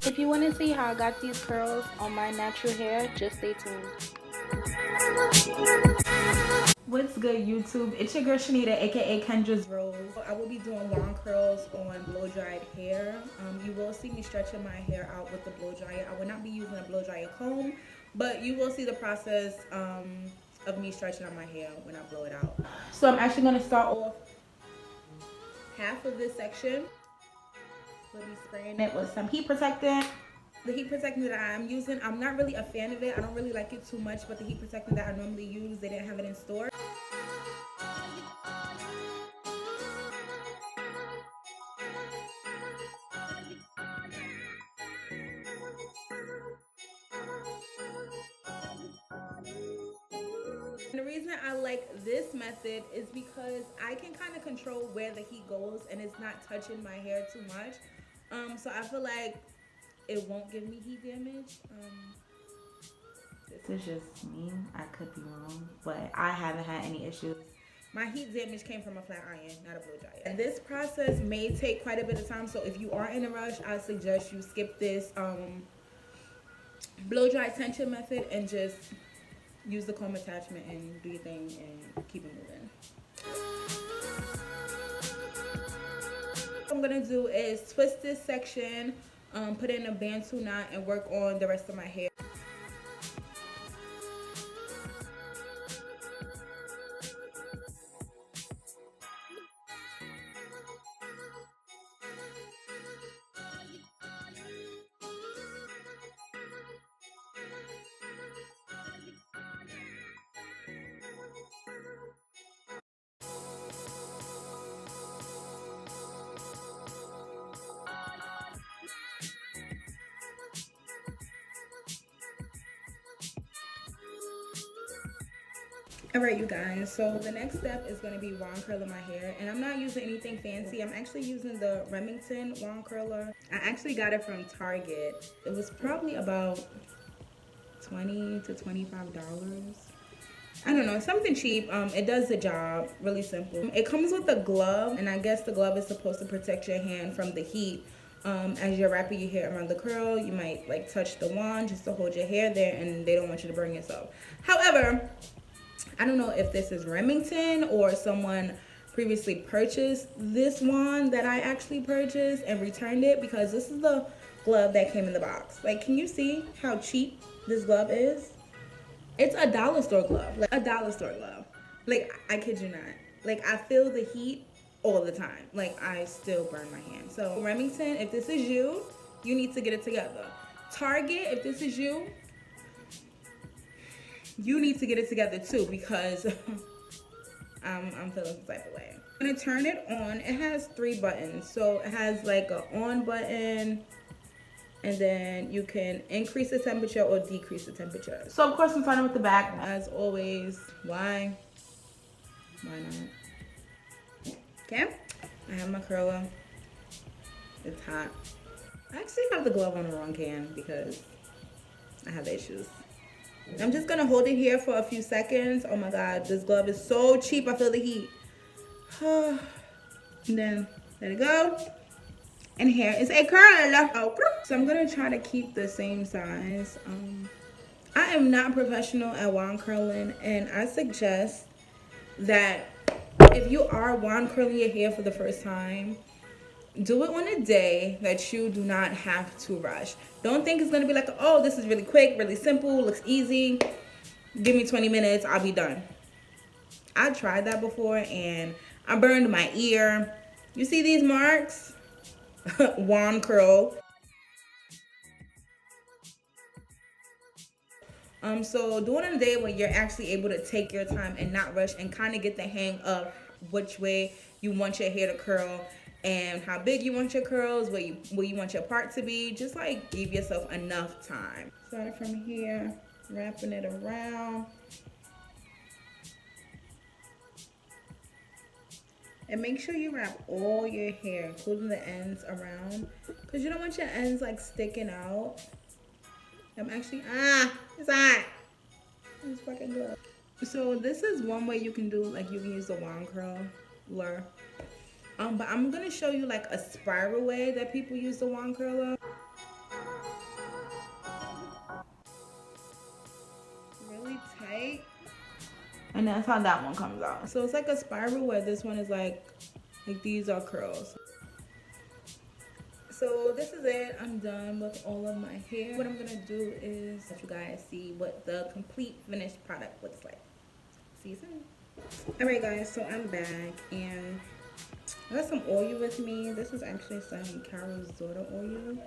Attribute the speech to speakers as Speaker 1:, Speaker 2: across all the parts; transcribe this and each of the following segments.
Speaker 1: If you want to see how I got these curls on my natural hair, just stay tuned.
Speaker 2: What's good, YouTube? It's your girl Shanita, aka Kendra's Rose. I will be doing long curls on blow dried hair. You will see me stretching my hair out with the blow dryer. I will not be using a blow dryer comb, but you will see the process of me stretching out my hair when I blow it out. So I'm actually going to start off half of this section. We'll be spraying it with some heat protectant. The heat protectant that I'm using, I'm not really a fan of it. I don't really like it too much, but the heat protectant that I normally use, they didn't have it in store. And the reason I like this method is because I can kind of control where the heat goes and it's not touching my hair too much. So I feel like it won't give me heat damage. This is just me. I could be wrong, but I haven't had any issues. My heat damage came from a flat iron, not a blow dryer. And this process may take quite a bit of time, so if you are in a rush, I suggest you skip this blow dry tension method and just use the comb attachment and do your thing and keep it moving. What I'm gonna do is twist this section, put in a bantu knot, and work on the rest of my hair. Alright, you guys, so the next step is going to be wand curling my hair, and I'm not using anything fancy. I'm actually using the Remington wand curler. I actually got it from Target. It was probably about $20 to $25. I don't know, something cheap. It does the job, really simple. It comes with a glove, and I guess the glove is supposed to protect your hand from the heat. As you're wrapping your hair around the curl, you might like touch the wand just to hold your hair there, and they don't want you to burn yourself. However, I don't know if this is Remington or someone previously purchased this wand that I actually purchased and returned it, because this is the glove that came in the box. Like, can you see how cheap this glove is? It's a dollar store glove, like a dollar store glove. Like, I kid you not. Like, I feel the heat all the time. Like, I still burn my hand. So Remington, if this is you, you need to get it together. Target, if this is you, you need to get it together too, because I'm feeling some type of way. I'm gonna turn it on. It has 3 buttons. So it has like an on button, and then you can increase the temperature or decrease the temperature. So of course I'm starting with the back, as always. Why not? Okay, I have my curler. It's hot. I actually have the glove on the wrong hand because I have issues. I'm just gonna hold it here for a few seconds. Oh my god, this glove is so cheap. I feel the heat. And then let it go. And here is a curl. So I'm gonna try to keep the same size. I am not professional at wand curling, and I suggest that if you are wand curling your hair for the first time, do it on a day that you do not have to rush. Don't think it's gonna be like, oh, this is really quick, really simple, looks easy. Give me 20 minutes, I'll be done. I tried that before and I burned my ear. You see these marks? Wand curl. So do it on a day where you're actually able to take your time and not rush, and kind of get the hang of which way you want your hair to curl and how big you want your curls, where you want your part to be. Just like give yourself enough time. Start from here, wrapping it around. And make sure you wrap all your hair, including the ends, around, because you don't want your ends like sticking out. I'm actually, it's hot. It's fucking good. So this is one way you can do, like you can use the wand curler. But I'm gonna show you like a spiral way that people use the wand curler. Really tight. And that's how that one comes out. So it's like a spiral where this one is like these are curls. So this is it. I'm done with all of my hair. What I'm gonna do is let you guys see what the complete finished product looks like. See you soon. Alright guys, so I'm back and I got some oil with me. This is actually some Carol's Daughter oil.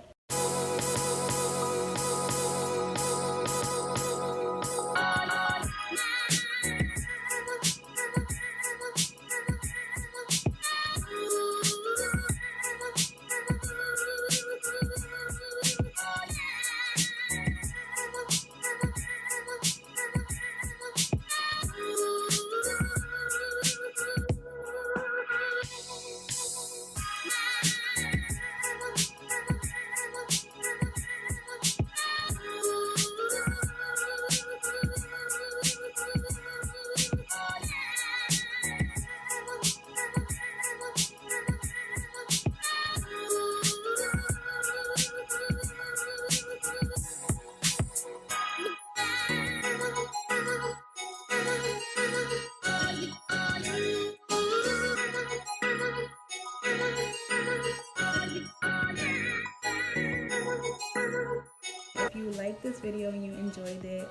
Speaker 2: If you liked this video and you enjoyed it,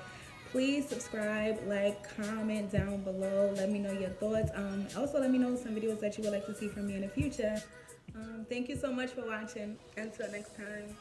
Speaker 2: please subscribe, like, comment down below. Let me know your thoughts. Also, let me know some videos that you would like to see from me in the future. Thank you so much for watching. Until next time.